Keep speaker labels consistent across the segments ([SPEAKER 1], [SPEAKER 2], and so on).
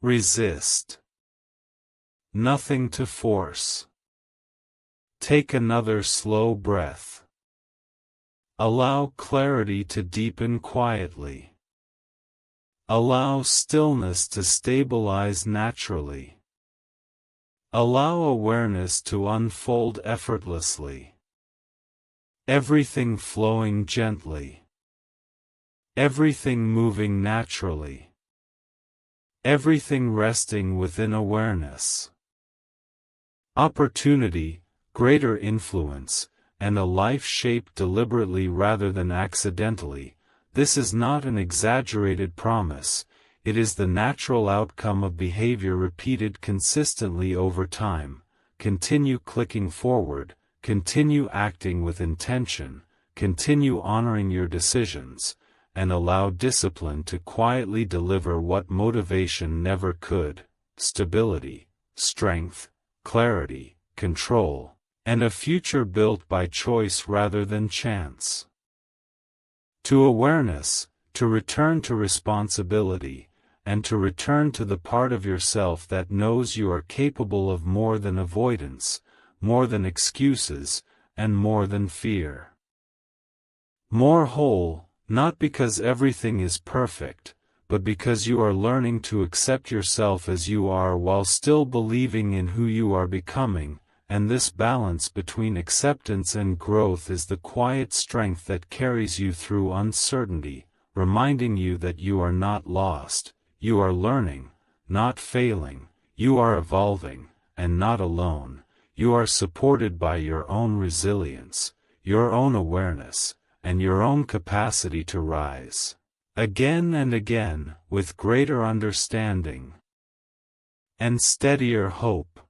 [SPEAKER 1] resist. Nothing to force. Take another slow breath. Allow clarity to deepen quietly. Allow stillness to stabilize naturally. Allow awareness to unfold effortlessly. Everything flowing gently. Everything moving naturally. Everything resting within awareness. Opportunity, greater influence, and a life shaped deliberately rather than accidentally. This is not an exaggerated promise, it is the natural outcome of behavior repeated consistently over time. Continue clicking forward, continue acting with intention, continue honoring your decisions, and allow discipline to quietly deliver what motivation never could: stability, strength, clarity, control, and a future built by choice rather than chance. To awareness, to return to responsibility, and to return to the part of yourself that knows you are capable of more than avoidance, more than excuses, and more than fear. More whole, not because everything is perfect, but because you are learning to accept yourself as you are while still believing in who you are becoming, and this balance between acceptance and growth is the quiet strength that carries you through uncertainty, reminding you that you are not lost, you are learning, not failing, you are evolving, and not alone, you are supported by your own resilience, your own awareness, and your own capacity to rise, again and again, with greater understanding and steadier hope.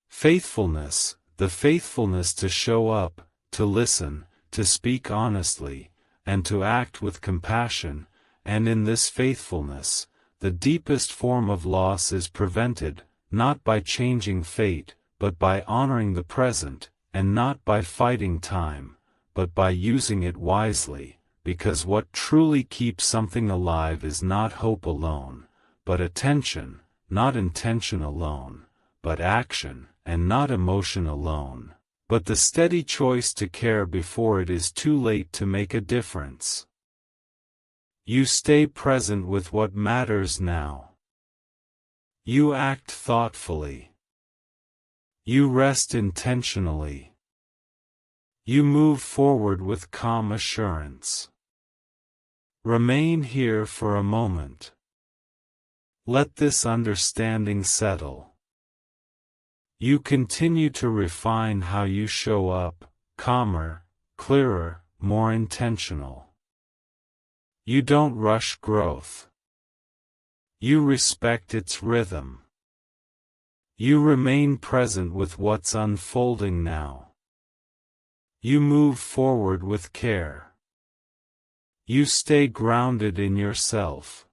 [SPEAKER 1] Faithfulness, the faithfulness to show up, to listen, to speak honestly, and to act with compassion, and in this faithfulness, the deepest form of loss is prevented, not by changing fate, but by honoring the present, and not by fighting time, but by using it wisely, because what truly keeps something alive is not hope alone, but attention, not intention alone, but action, and not emotion alone, but the steady choice to care before it is too late to make a difference. You stay present with what matters now. You act thoughtfully. You rest intentionally. You move forward with calm assurance. Remain here for a moment. Let this understanding settle. You continue to refine how you show up, calmer, clearer, more intentional. You don't rush growth. You respect its rhythm. You remain present with what's unfolding now. You move forward with care. You stay grounded in yourself.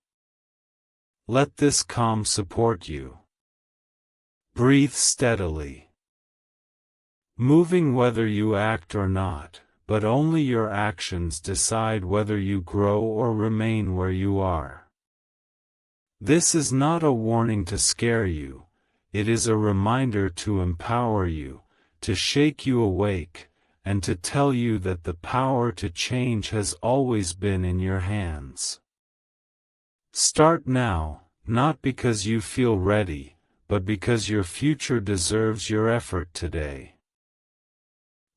[SPEAKER 1] Let this calm support you. Breathe steadily. Moving whether you act or not, but only your actions decide whether you grow or remain where you are. This is not a warning to scare you, it is a reminder to empower you, to shake you awake, and to tell you that the power to change has always been in your hands. Start now, not because you feel ready, but because your future deserves your effort today.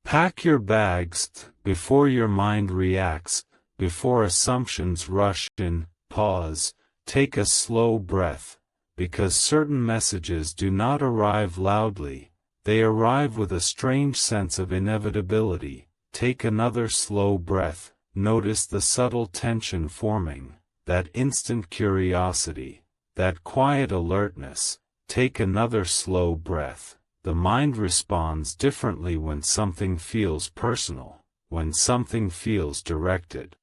[SPEAKER 1] Pack your bags, before your mind reacts, before assumptions rush in. Pause, take a slow breath, because certain messages do not arrive loudly, they arrive with a strange sense of inevitability. Take another slow breath, notice the subtle tension forming, that instant curiosity, that quiet alertness. Take another slow breath. The mind responds differently when something feels personal, when something feels directed.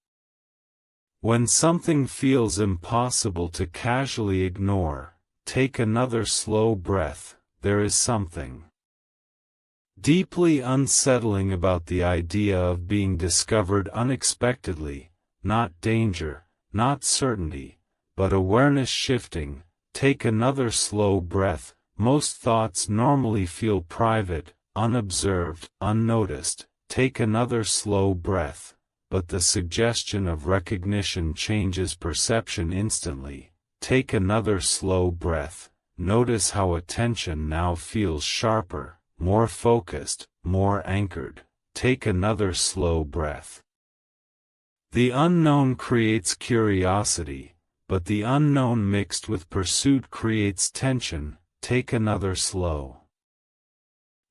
[SPEAKER 1] When something feels impossible to casually ignore, take another slow breath. There is something deeply unsettling about the idea of being discovered unexpectedly, not danger, not certainty, but awareness shifting. Take another slow breath. Most thoughts normally feel private, unobserved, unnoticed. Take another slow breath. But the suggestion of recognition changes perception instantly. Take another slow breath. Notice how attention now feels sharper, more focused, more anchored. Take another slow breath. The unknown creates curiosity, but the unknown mixed with pursuit creates tension. Take another slow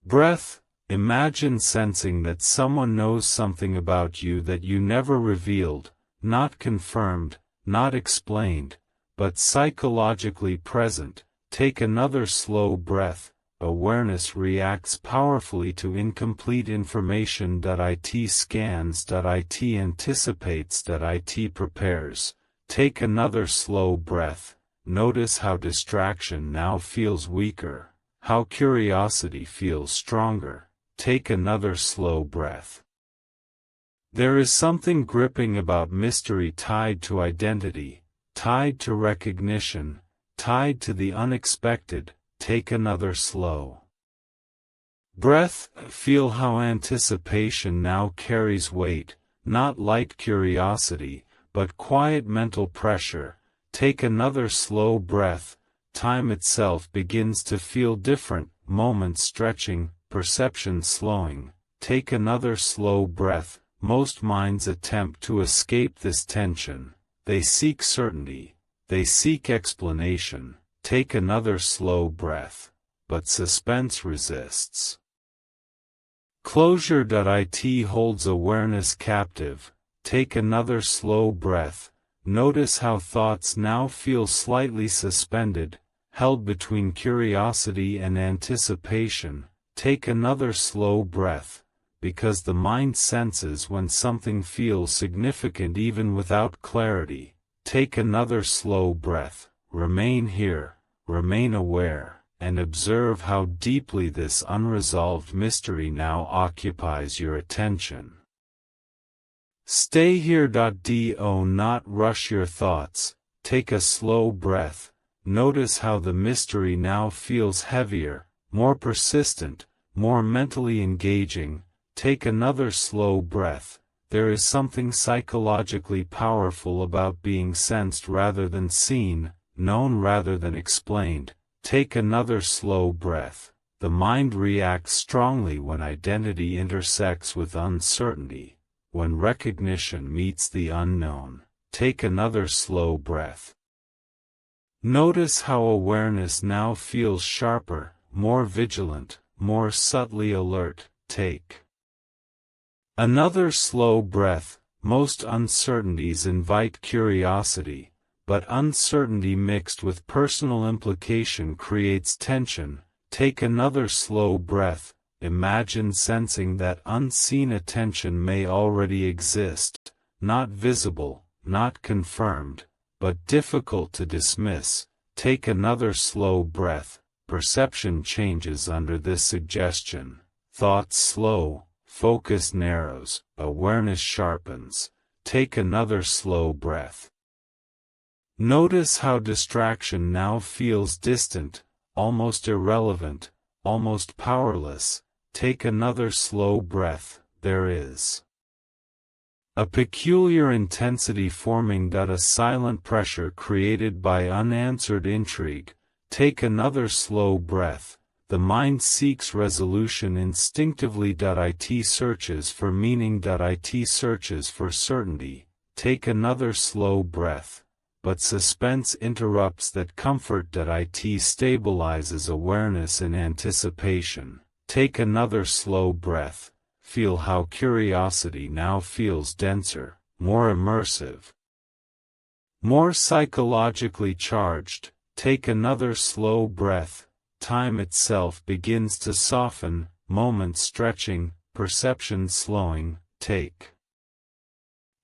[SPEAKER 1] breath. Imagine sensing that someone knows something about you that you never revealed, not confirmed, not explained, but psychologically present. Take another slow breath. Awareness reacts powerfully to incomplete information. It scans. It anticipates. It prepares. Take another slow breath. Notice how distraction now feels weaker, how curiosity feels stronger. Take another slow breath. There is something gripping about mystery tied to identity, tied to recognition, tied to the unexpected. Take another slow breath. Feel how anticipation now carries weight, not light curiosity, but quiet mental pressure. Take another slow breath. Time itself begins to feel different, moments stretching, perception slowing. Take another slow breath. Most minds attempt to escape this tension. They seek certainty. They seek explanation. Take another slow breath. But suspense resists. Closure. It holds awareness captive. Take another slow breath. Notice how thoughts now feel slightly suspended, held between curiosity and anticipation. Take another slow breath, because the mind senses when something feels significant even without clarity. Take another slow breath. Remain here, remain aware, and observe how deeply this unresolved mystery now occupies your attention. Stay here. Do not rush your thoughts. Take a slow breath. Notice how the mystery now feels heavier, more persistent, more mentally engaging. Take another slow breath. There is something psychologically powerful about being sensed rather than seen, known rather than explained. Take another slow breath. The mind reacts strongly when identity intersects with uncertainty, when recognition meets the unknown. Take another slow breath. Notice how awareness now feels sharper, more vigilant, more subtly alert. Take another slow breath. Most uncertainties invite curiosity, but uncertainty mixed with personal implication creates tension. Take another slow breath. Imagine sensing that unseen attention may already exist, not visible, not confirmed, but difficult to dismiss. Take another slow breath. Perception changes under this suggestion. Thoughts slow, focus narrows, awareness sharpens. Take another slow breath. Notice how distraction now feels distant, almost irrelevant, almost powerless. Take another slow breath. There is a peculiar intensity forming. A silent pressure created by unanswered intrigue. Take another slow breath. The mind seeks resolution instinctively. It searches for meaning. It searches for certainty. Take another slow breath. But suspense interrupts that comfort. It stabilizes awareness in anticipation. Take another slow breath. Feel how curiosity now feels denser, more immersive, more psychologically charged. Take another slow breath. Time itself begins to soften, moments stretching, perception slowing. Take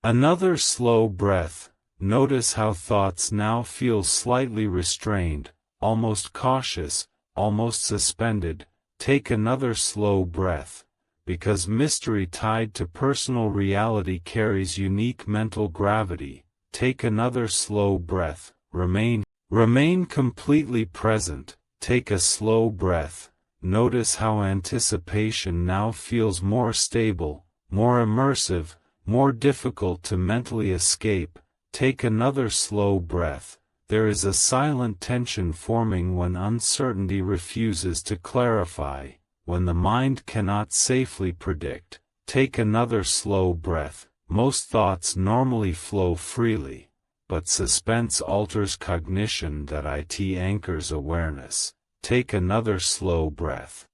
[SPEAKER 1] another slow breath. Notice how thoughts now feel slightly restrained, almost cautious, almost suspended. Take another slow breath, because mystery tied to personal reality carries unique mental gravity. Take another slow breath. Remain Remain completely present, take a slow breath, notice how anticipation now feels more stable, more immersive, more difficult to mentally escape. Take another slow breath. There is a silent tension forming when uncertainty refuses to clarify, when the mind cannot safely predict. Take another slow breath. Most thoughts normally flow freely, but suspense alters cognition that it anchors awareness. Take another slow breath.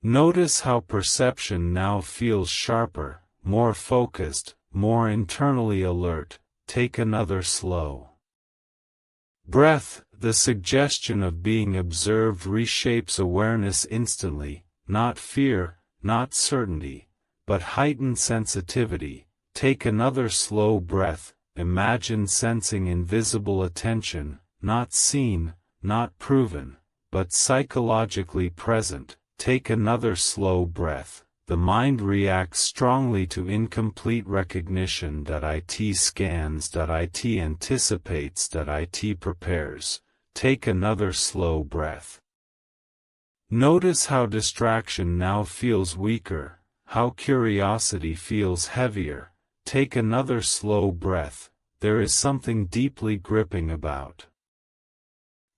[SPEAKER 1] Notice how perception now feels sharper, more focused, more internally alert. Take another slow breath. The suggestion of being observed reshapes awareness instantly, not fear, not certainty, but heightened sensitivity. Take another slow breath. Imagine sensing invisible attention, not seen, not proven, but psychologically present. Take another slow breath. The mind reacts strongly to incomplete recognition that it scans, that it anticipates, that it prepares. Take another slow breath. Notice how distraction now feels weaker, how curiosity feels heavier. Take another slow breath. There is something deeply gripping about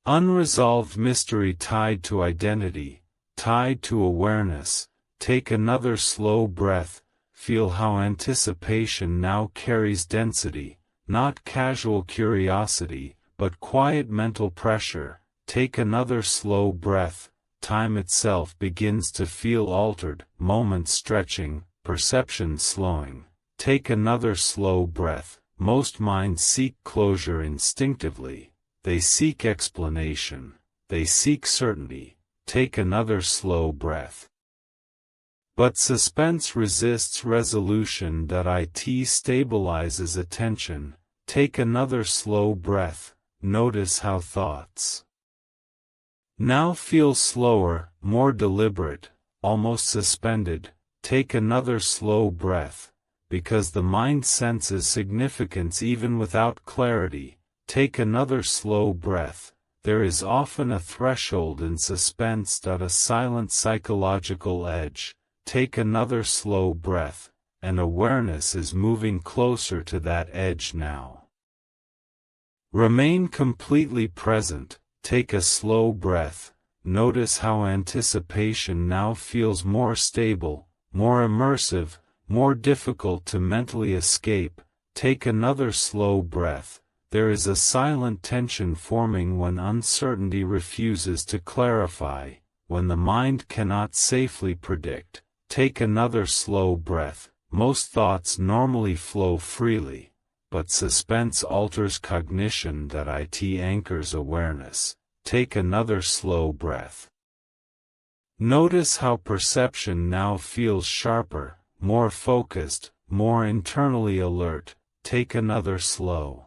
[SPEAKER 1] unresolved mystery tied to identity, tied to awareness. Take another slow breath. Feel how anticipation now carries density, not casual curiosity, but quiet mental pressure. Take another slow breath. Time itself begins to feel altered, moments stretching, perception slowing. Take another slow breath. Most minds seek closure instinctively. They seek explanation. They seek certainty. Take another slow breath. But suspense resists resolution that it stabilizes attention. Take another slow breath. Notice how thoughts now feel slower, more deliberate, almost suspended. Take another slow breath, because the mind senses significance even without clarity. Take another slow breath. There is often a threshold in suspense, a silent psychological edge. Take another slow breath, and awareness is moving closer to that edge now. Remain completely present. Take a slow breath. Notice how anticipation now feels more stable, more immersive, more difficult to mentally escape. Take another slow breath. There is a silent tension forming when uncertainty refuses to clarify, when the mind cannot safely predict. Take another slow breath. Most thoughts normally flow freely, but suspense alters cognition that it anchors awareness. Take another slow breath. Notice how perception now feels sharper, more focused, more internally alert. Take another slow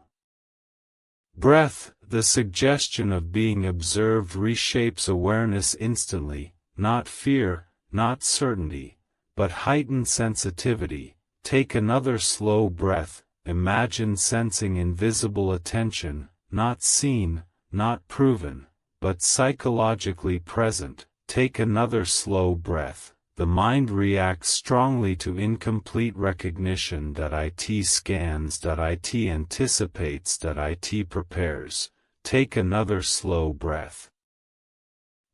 [SPEAKER 1] breath. The suggestion of being observed reshapes awareness instantly, not fear, not certainty, but heightened sensitivity. Take another slow breath. Imagine sensing invisible attention, not seen, not proven, but psychologically present. Take another slow breath. The mind reacts strongly to incomplete recognition that it scans, that it anticipates, that it prepares. Take another slow breath.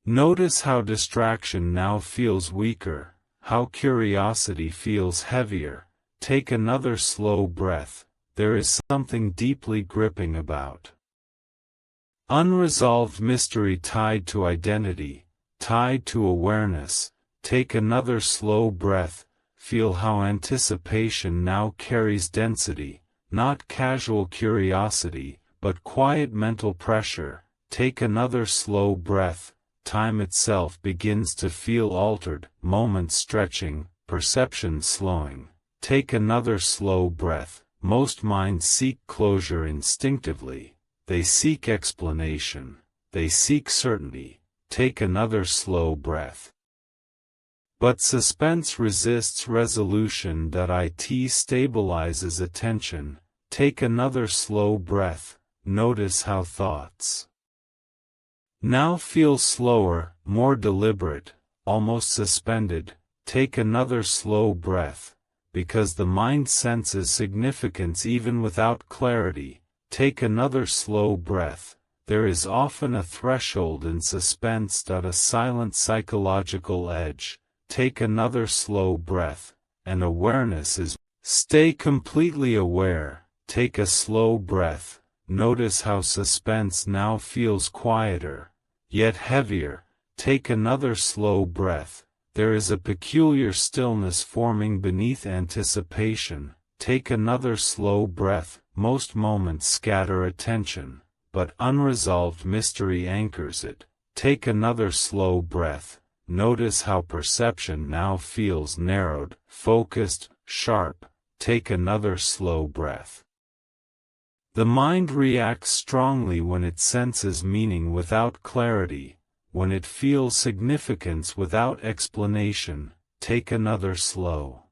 [SPEAKER 1] Notice how distraction now feels weaker, how curiosity feels heavier. Take another slow breath. There is something deeply gripping about unresolved mystery tied to identity, tied to awareness. Take another slow breath. Feel how anticipation now carries density, not casual curiosity, but quiet mental pressure. Take another slow breath. Time itself begins to feel altered, moments stretching, perception slowing. Take another slow breath. Most minds seek closure instinctively. They seek explanation. They seek certainty. Take another slow breath. But suspense resists resolution that it stabilizes attention. Take another slow breath. notice how thoughts now feel slower, more deliberate, almost suspended. Take another slow breath, because the mind senses significance even without clarity. Take another slow breath. There is often a threshold in suspense, a silent psychological edge. Take another slow breath, and awareness is. Stay completely aware. Take a slow breath. Notice how suspense now feels quieter, yet heavier. Take another slow breath. There is a peculiar stillness forming beneath anticipation. Take another slow breath. Most moments scatter attention, but unresolved mystery anchors it. Take another slow breath. Notice how perception now feels narrowed, focused, sharp. Take another slow breath. The mind reacts strongly when it senses meaning without clarity, when it feels significance without explanation. Take another slow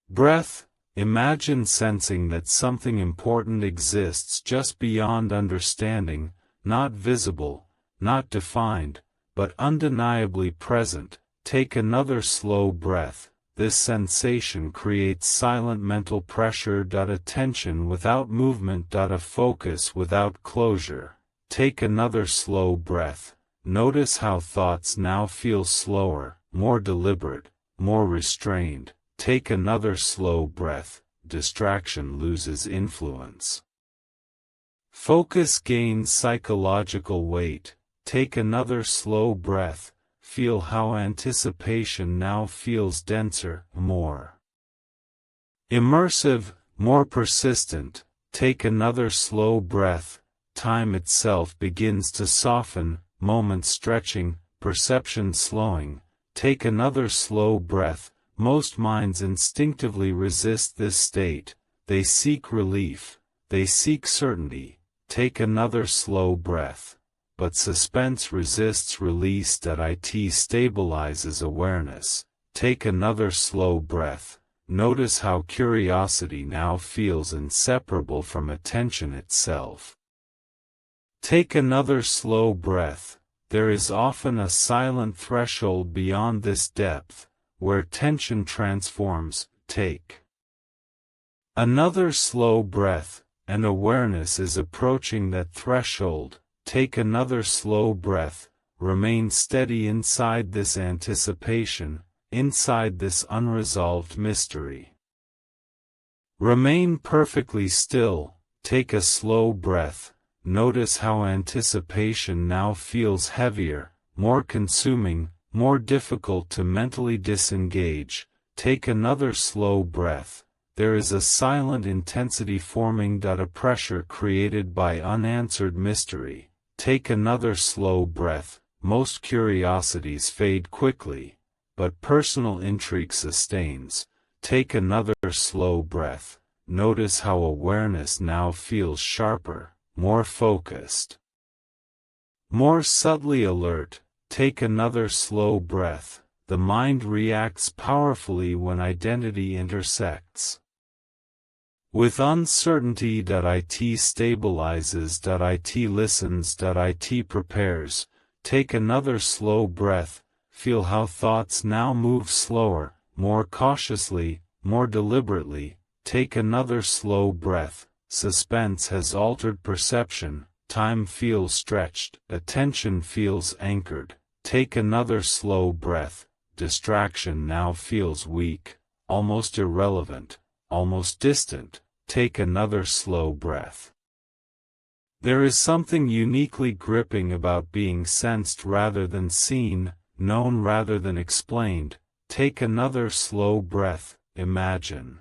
[SPEAKER 1] breath. Imagine sensing that something important exists just beyond understanding, not visible, not defined, but undeniably present. Take another slow breath. This sensation creates silent mental pressure. Attention without movement. A focus without closure. Take another slow breath. Notice how thoughts now feel slower, more deliberate, more restrained. Take another slow breath. Distraction loses influence. Focus gains psychological weight. Take another slow breath. Feel how anticipation now feels denser, more immersive, more persistent. Take another slow breath. Time itself begins to soften, moments stretching, perception slowing. Take another slow breath. Most minds instinctively resist this state. They seek relief. They seek certainty. Take another slow breath. But suspense resists release. It stabilizes awareness. Take another slow breath. Notice how curiosity now feels inseparable from attention itself. Take another slow breath. There is often a silent threshold beyond this depth, where tension transforms. Take another slow breath, and awareness is approaching that threshold. Take another slow breath. Remain steady inside this anticipation, inside this unresolved mystery. Remain perfectly still. Take a slow breath. Notice how anticipation now feels heavier, more consuming, more difficult to mentally disengage. Take another slow breath. There is a silent intensity forming. A pressure created by unanswered mystery. Take another slow breath. Most curiosities fade quickly, but personal intrigue sustains. Take another slow breath. Notice how awareness now feels sharper, more focused, more subtly alert. Take another slow breath. The mind reacts powerfully when identity intersects with uncertainty. It stabilizes. It listens. It prepares. Take another slow breath. Feel how thoughts now move slower, more cautiously, more deliberately. Take another slow breath. Suspense has altered perception. Time feels stretched. Attention feels anchored. Take another slow breath. Distraction now feels weak, almost irrelevant, almost distant. Take another slow breath. There is something uniquely gripping about being sensed rather than seen, known rather than explained. Take another slow breath. Imagine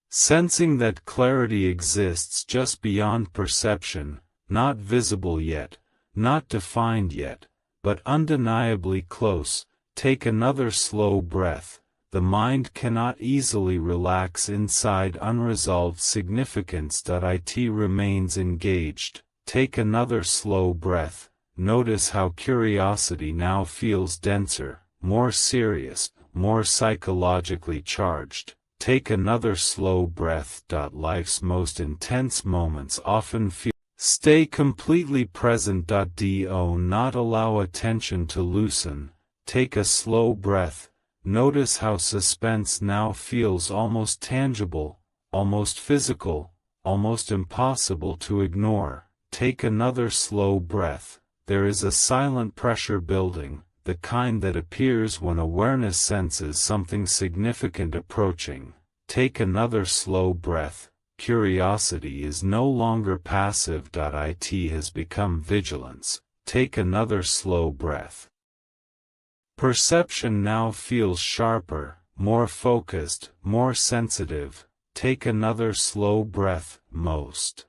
[SPEAKER 1] sensing that clarity exists just beyond perception, not visible yet, not defined yet, but undeniably close. Take another slow breath. The mind cannot easily relax inside unresolved significance. It remains engaged. Take another slow breath. Notice how curiosity now feels denser, more serious, more psychologically charged. Take another slow breath. Life's most intense moments often feel. Stay completely present. Do not allow attention to loosen. Take a slow breath. Notice how suspense now feels almost tangible, almost physical, almost impossible to ignore. Take another slow breath. There is a silent pressure building, the kind that appears when awareness senses something significant approaching. Take another slow breath. Curiosity is no longer passive. It has become vigilance. Take another slow breath. Perception now feels sharper, more focused, more sensitive. Take another slow breath. Most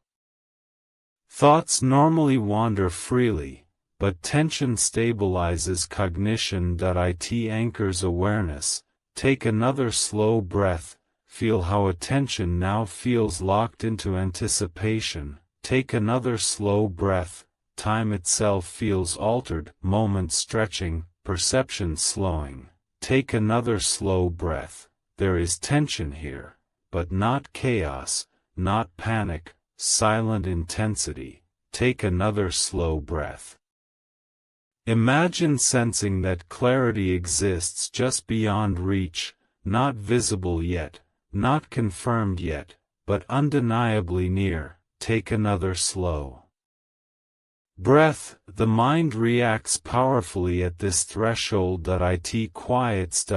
[SPEAKER 1] thoughts normally wander freely, but tension stabilizes cognition. It anchors awareness. Take another slow breath. Feel how attention now feels locked into anticipation. Take another slow breath. Time itself feels altered, moments stretching, perception slowing. Take another slow breath. There is tension here, but not chaos, not panic, silent intensity. Take another slow breath. Imagine sensing that clarity exists just beyond reach, not visible yet, not confirmed yet, but undeniably near. Take another slow breath. The mind reacts powerfully at this threshold. It quiets. It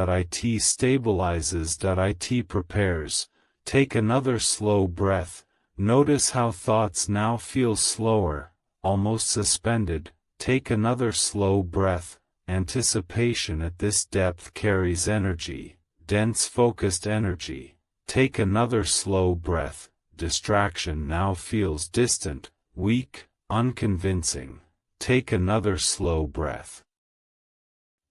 [SPEAKER 1] stabilizes. It prepares. Take another slow breath. Notice how thoughts now feel slower, almost suspended. Take another slow breath. Anticipation at this depth carries energy, dense focused energy. Take another slow breath. Distraction now feels distant, weak, unconvincing. Take another slow breath.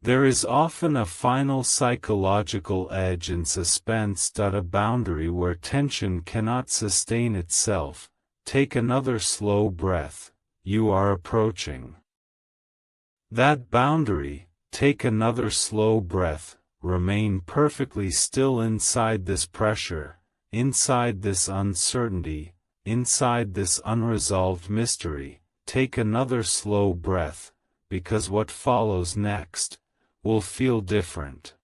[SPEAKER 1] There is often a final psychological edge in suspense. A boundary where tension cannot sustain itself. Take another slow breath. You are approaching that boundary. Take another slow breath. Remain perfectly still inside this pressure, inside this uncertainty, inside this unresolved mystery. Take another slow breath, because what follows next will feel different.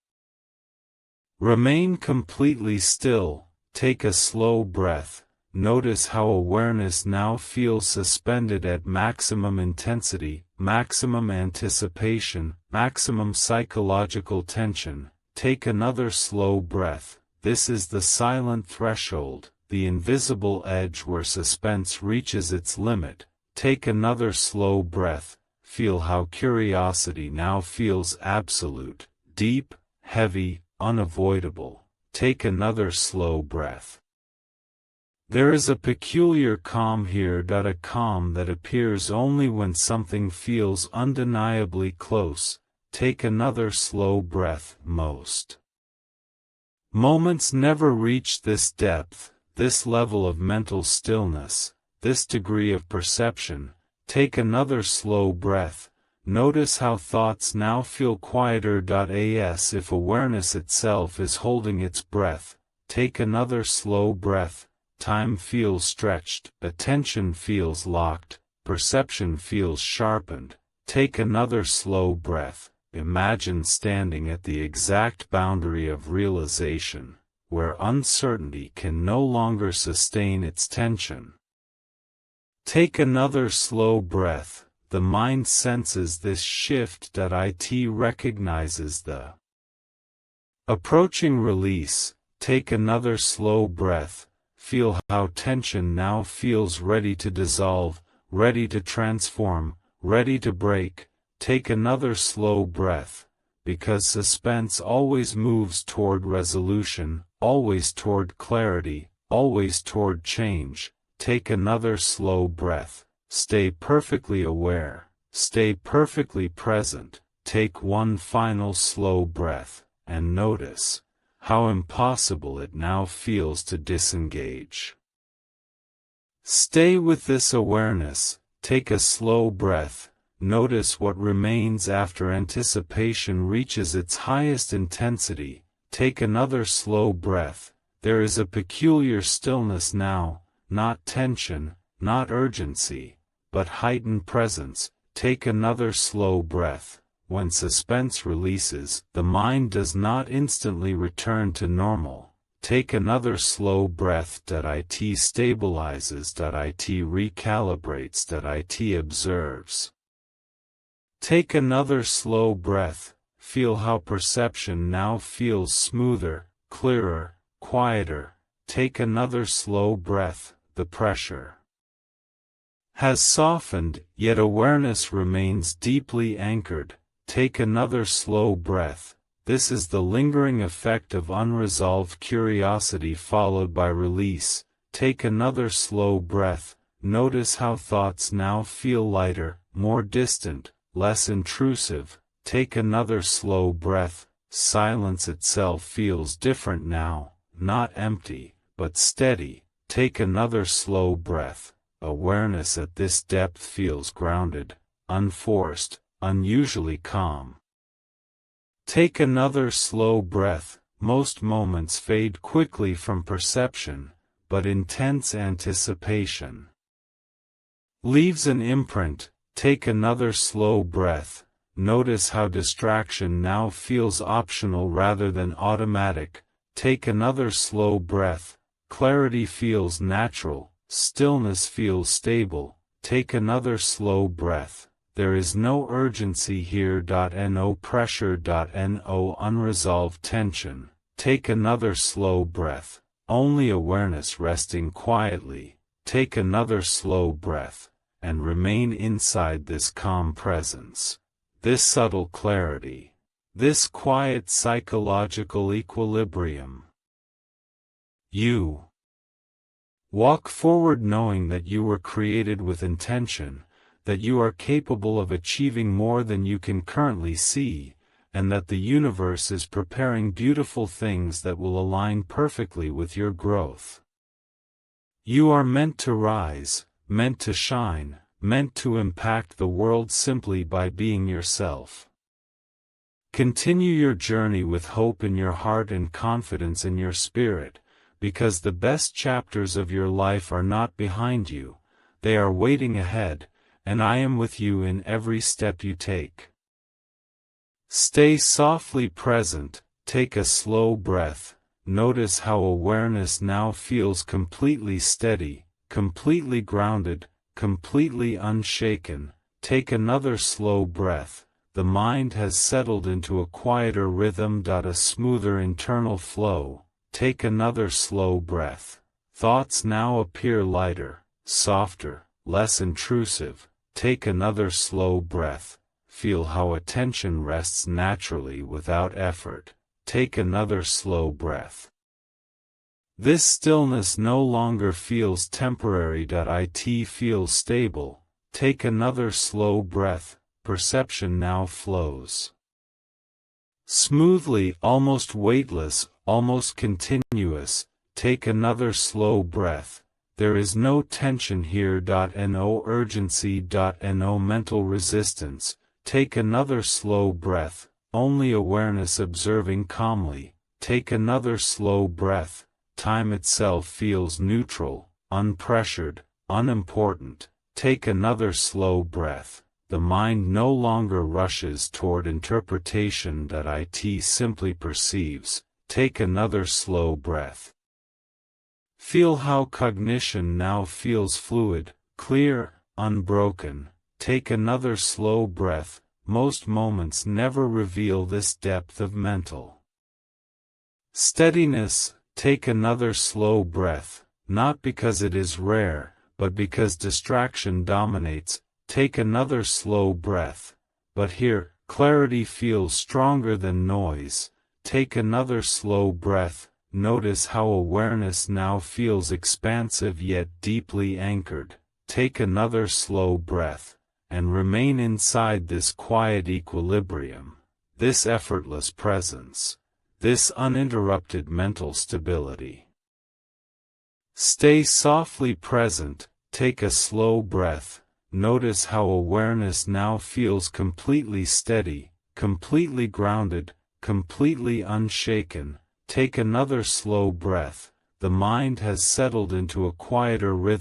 [SPEAKER 1] Remain completely still. Take a slow breath. Notice how awareness now feels suspended at maximum intensity, maximum anticipation, maximum psychological tension. Take another slow breath. This is the silent threshold, the invisible edge where suspense reaches its limit. Take another slow breath. Feel how curiosity now feels absolute, deep, heavy, unavoidable. Take another slow breath. There is a peculiar calm here. A calm that appears only when something feels undeniably close. Take another slow breath. Most moments never reach this depth, this level of mental stillness, this degree of perception. Take another slow breath. Notice how thoughts now feel quieter. As if awareness itself is holding its breath. Take another slow breath. Time feels stretched, attention feels locked, perception feels sharpened. Take another slow breath. Imagine standing at the exact boundary of realization, where uncertainty can no longer sustain its tension. Take another slow breath. The mind senses this shift. It recognizes the approaching release. Take another slow breath. Feel how tension now feels ready to dissolve, ready to transform, ready to break. Take another slow breath, because suspense always moves toward resolution, always toward clarity, always toward change. Take another slow breath. Stay perfectly aware, stay perfectly present. Take one final slow breath, and notice how impossible it now feels to disengage. Stay with this awareness. Take a slow breath. Notice what remains after anticipation reaches its highest intensity. Take another slow breath. There is a peculiar stillness now, not tension, not urgency, but heightened presence. Take another slow breath. When suspense releases, the mind does not instantly return to normal. Take another slow breath. It stabilizes. It recalibrates. It observes. Take another slow breath. Feel how perception now feels smoother, clearer, quieter. Take another slow breath. The pressure has softened, yet awareness remains deeply anchored. Take another slow breath. This is the lingering effect of unresolved curiosity followed by release. Take another slow breath. Notice how thoughts now feel lighter, more distant, less intrusive. Take another slow breath. Silence itself feels different now, not empty, but steady. Take another slow breath. Awareness at this depth feels grounded, unforced, unusually calm. Take another slow breath. Most moments fade quickly from perception, but intense anticipation leaves an imprint. Take another slow breath. Notice how distraction now feels optional rather than automatic. Take another slow breath. Clarity feels natural. Stillness feels stable. Take another slow breath. There is no urgency here. No pressure. No unresolved tension. Take another slow breath. Only awareness resting quietly. Take another slow breath, and remain inside this calm presence, this subtle clarity, this quiet psychological equilibrium. You walk forward knowing that you were created with intention, that you are capable of achieving more than you can currently see, and that the universe is preparing beautiful things that will align perfectly with your growth. You are meant to rise, meant to shine, meant to impact the world simply by being yourself. Continue your journey with hope in your heart and confidence in your spirit, because the best chapters of your life are not behind you, they are waiting ahead, and I am with you in every step you take. Stay softly present. Take a slow breath. Notice how awareness now feels completely steady, completely grounded, completely unshaken. Take another slow breath. The mind has settled into a quieter rhythm. A smoother internal flow. Take another slow breath. Thoughts now appear lighter, softer, less intrusive. Take another slow breath. Feel how attention rests naturally without effort. Take another slow breath. This stillness no longer feels temporary. It feels stable. Take another slow breath. Perception now flows smoothly, almost weightless, almost continuous. Take another slow breath. There is no tension here. No urgency. No mental resistance. Take another slow breath. Only awareness observing calmly. Take another slow breath. Time itself feels neutral, unpressured, unimportant. Take another slow breath. The mind no longer rushes toward interpretation. It simply perceives. Take another slow breath. Feel how cognition now feels fluid, clear, unbroken. Take another slow breath. Most moments never reveal this depth of mental steadiness. Take another slow breath, not because it is rare, but because distraction dominates. Take another slow breath. But here, clarity feels stronger than noise. Take another slow breath. Notice how awareness now feels expansive yet deeply anchored. Take another slow breath, and remain inside this quiet equilibrium, this effortless presence, this uninterrupted mental stability. Stay softly present. Take a slow breath. Notice how awareness now feels completely steady, completely grounded, completely unshaken. Take another slow breath. the mind has settled into a quieter rhythm.